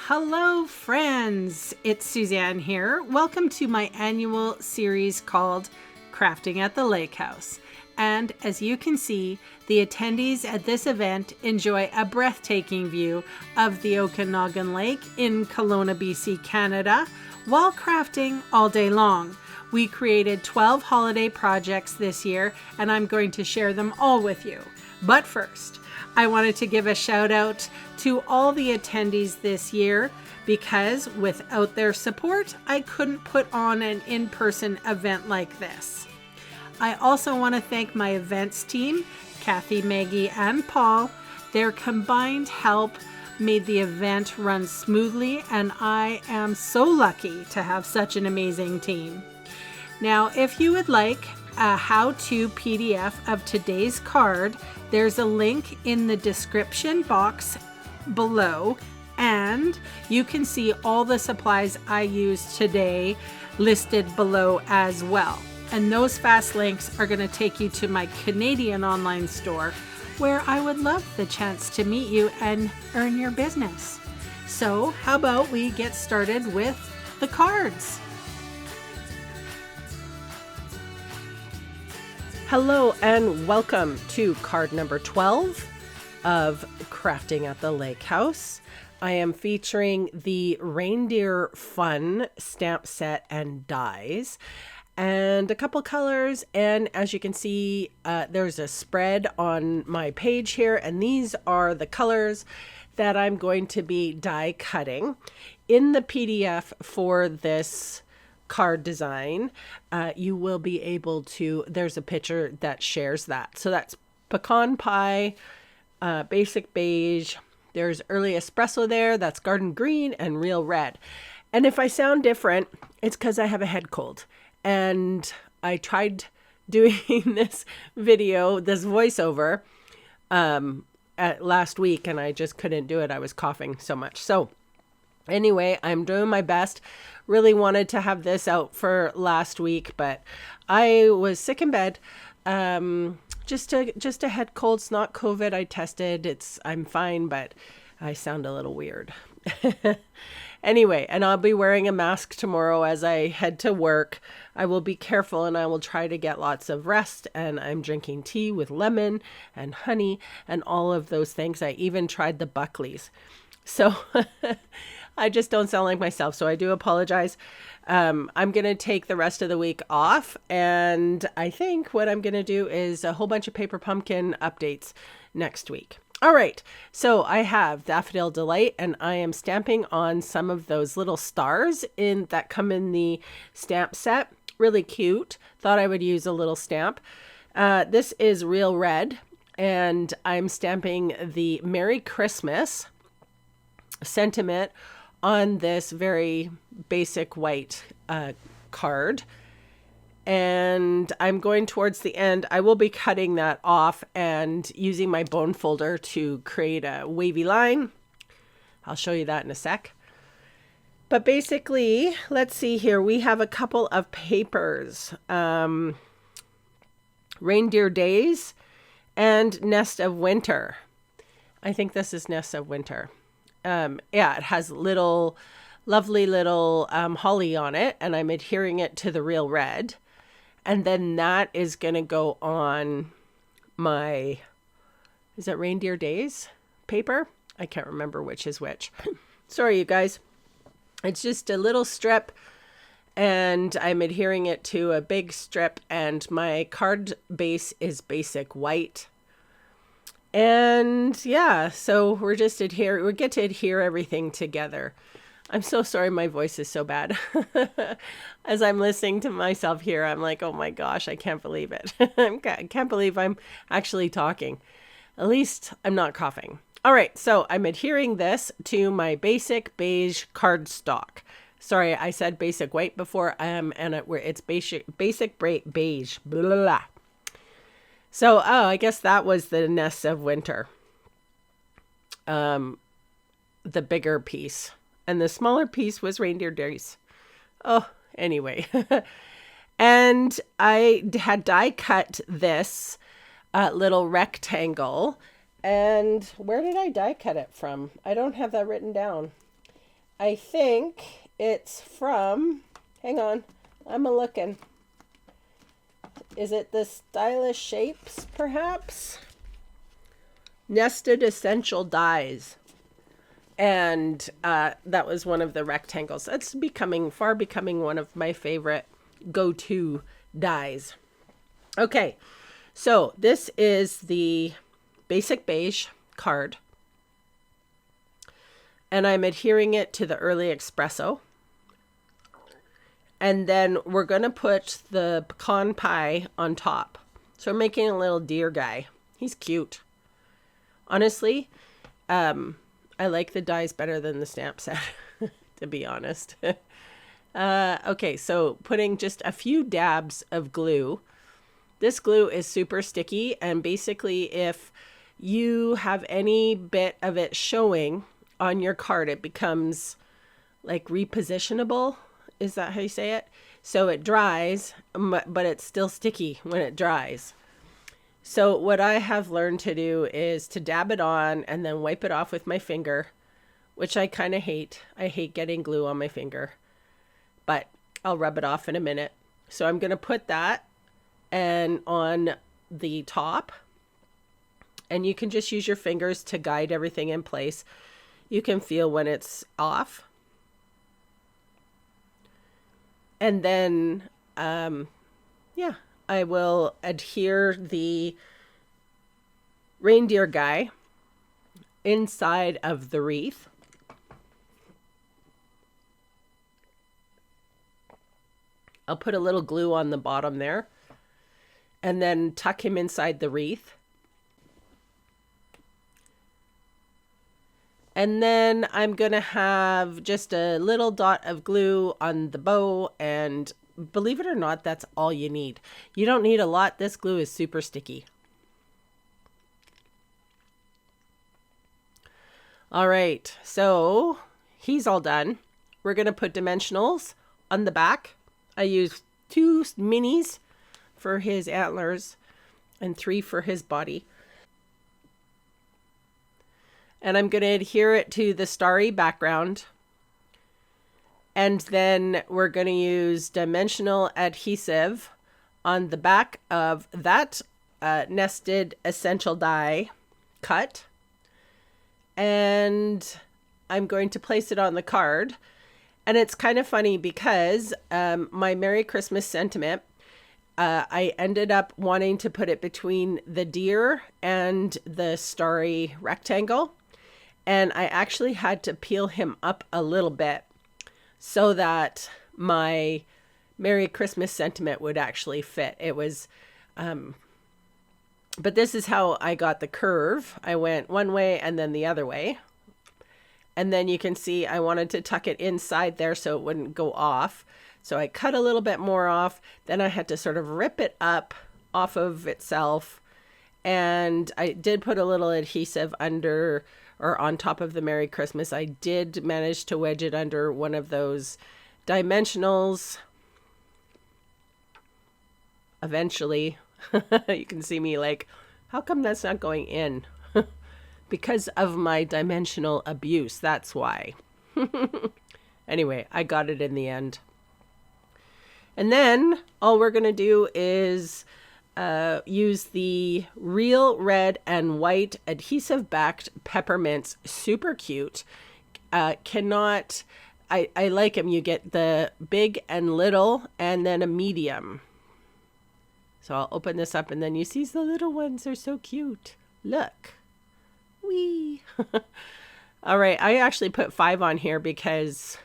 Hello friends, it's Suzanne here. Welcome to my annual series called Crafting at the Lake House. And as you can see, the attendees at this event enjoy a breathtaking view of the Okanagan Lake in Kelowna, BC, Canada, while crafting all day long. We created 12 holiday projects this year, and I'm going to share them all with you. But first, I wanted to give a shout out to all the attendees this year because without their support, I couldn't put on an in-person event like this. I also want to thank my events team, Kathy, Maggie, and Paul. Their combined help made the event run smoothly, and I am so lucky to have such an amazing team. Now, if you would like a how-to PDF of today's card, there's a link in the description box below, and you can see all the supplies I used today listed below as well. And those fast links are going to take you to my Canadian online store, where I would love the chance to meet you and earn your business. So how about we get started with the cards? Hello and welcome to card number 12 of Crafting at the Lake House. I am featuring the Reindeer Fun stamp set and dies and a couple colors. And as you can see, there's a spread on my page here, and these are the colors that I'm going to be die cutting. In the PDF for this card design, you will be able to, there's a picture that shares that. So that's pecan pie, basic beige, there's early espresso there, that's garden green and real red. And if I sound different, it's because I have a head cold. And I tried doing this video, this voiceover, last week, and I just couldn't do it. I was coughing so much. So anyway, I'm doing my best. Really wanted to have this out for last week, but I was sick in bed. Just a head cold. It's not COVID. I tested. I'm fine, but I sound a little weird. Anyway, and I'll be wearing a mask tomorrow as I head to work. I will be careful and I will try to get lots of rest. And I'm drinking tea with lemon and honey and all of those things. I even tried the Buckleys. So I just don't sound like myself. So I do apologize. I'm going to take the rest of the week off. And I think what I'm going to do is a whole bunch of Paper Pumpkin updates next week. All right, so I have Daffodil Delight, and I am stamping on some of those little stars that come in the stamp set. Really cute. Thought I would use a little stamp. This is real red, and I'm stamping the Merry Christmas sentiment on this very basic white card. And I'm going towards the end. I will be cutting that off and using my bone folder to create a wavy line. I'll show you that in a sec. But basically, let's see here. We have a couple of papers. Reindeer Days and Nest of Winter. I think this is Nest of Winter. Yeah, it has lovely little holly on it, and I'm adhering it to the real red. And then that is going to go on my, is that Reindeer Days paper? I can't remember which is which. Sorry, you guys. It's just a little strip, and I'm adhering it to a big strip, and my card base is basic white. And yeah, so we get to adhere everything together. I'm so sorry my voice is so bad. As I'm listening to myself here, I'm like, oh my gosh, I can't believe it. I can't believe I'm actually talking. At least I'm not coughing. All right, so I'm adhering this to my basic beige cardstock. Sorry, I said basic white before, and it's basic beige. Blah, blah, blah. So, I guess that was the Nest of Winter. The bigger piece. And the smaller piece was Reindeer Days. Oh, anyway. And I had die cut this little rectangle. And where did I die cut it from? I don't have that written down. I think it's from, hang on, I'm a-looking. Is it the Stylish Shapes, perhaps? Nested Essential Dies. And that was one of the rectangles. That's becoming one of my favorite go-to dies. Okay, so this is the basic beige card. And I'm adhering it to the early espresso. And then we're going to put the pecan pie on top. So we're making a little deer guy. He's cute. Honestly, I like the dies better than the stamp set, to be honest. Okay, so putting just a few dabs of glue. This glue is super sticky, and basically if you have any bit of it showing on your card, it becomes like repositionable. Is that how you say it? So it dries, but it's still sticky when it dries. So what I have learned to do is to dab it on and then wipe it off with my finger, which I kind of hate. I hate getting glue on my finger, but I'll rub it off in a minute. So I'm going to put that and on the top, and you can just use your fingers to guide everything in place. You can feel when it's off. And then, I will adhere the reindeer guy inside of the wreath. I'll put a little glue on the bottom there and then tuck him inside the wreath. And then I'm going to have just a little dot of glue on the bow, and believe it or not, that's all you need. You don't need a lot. This glue is super sticky. All right, so he's all done. We're going to put dimensionals on the back. I used 2 minis for his antlers and 3 for his body. And I'm going to adhere it to the starry background. And then we're going to use dimensional adhesive on the back of that nested essential die cut. And I'm going to place it on the card. And it's kind of funny because my Merry Christmas sentiment, I ended up wanting to put it between the deer and the starry rectangle. And I actually had to peel him up a little bit so that my Merry Christmas sentiment would actually fit. It was, but this is how I got the curve. I went one way and then the other way. And then you can see I wanted to tuck it inside there so it wouldn't go off. So I cut a little bit more off. Then I had to sort of rip it up off of itself. And I did put a little adhesive under or on top of the Merry Christmas. I did manage to wedge it under one of those dimensionals. Eventually, you can see me like, how come that's not going in? Because of my dimensional abuse. That's why. Anyway, I got it in the end. And then all we're going to do is use the real red and white adhesive backed peppermints. Super cute. I like them. You get the big and little and then a medium. So I'll open this up and then you see the little ones are so cute. Look. Wee. All right. I actually put 5 on here because,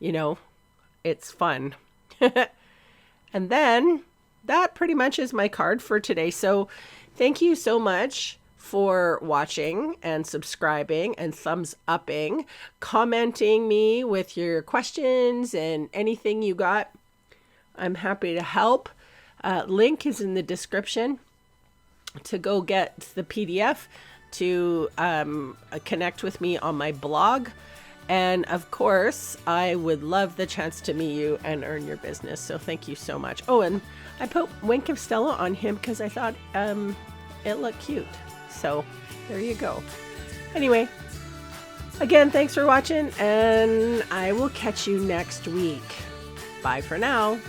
it's fun. And then that pretty much is my card for today. So thank you so much for watching and subscribing and thumbs upping, commenting me with your questions and anything you got. I'm happy to help. Link is in the description to go get the PDF, to connect with me on my blog. And of course, I would love the chance to meet you and earn your business. So thank you so much. Oh, and I put Wink of Stella on him because I thought it looked cute. So there you go. Anyway, Again, thanks for watching, and I will catch you next week. Bye for now.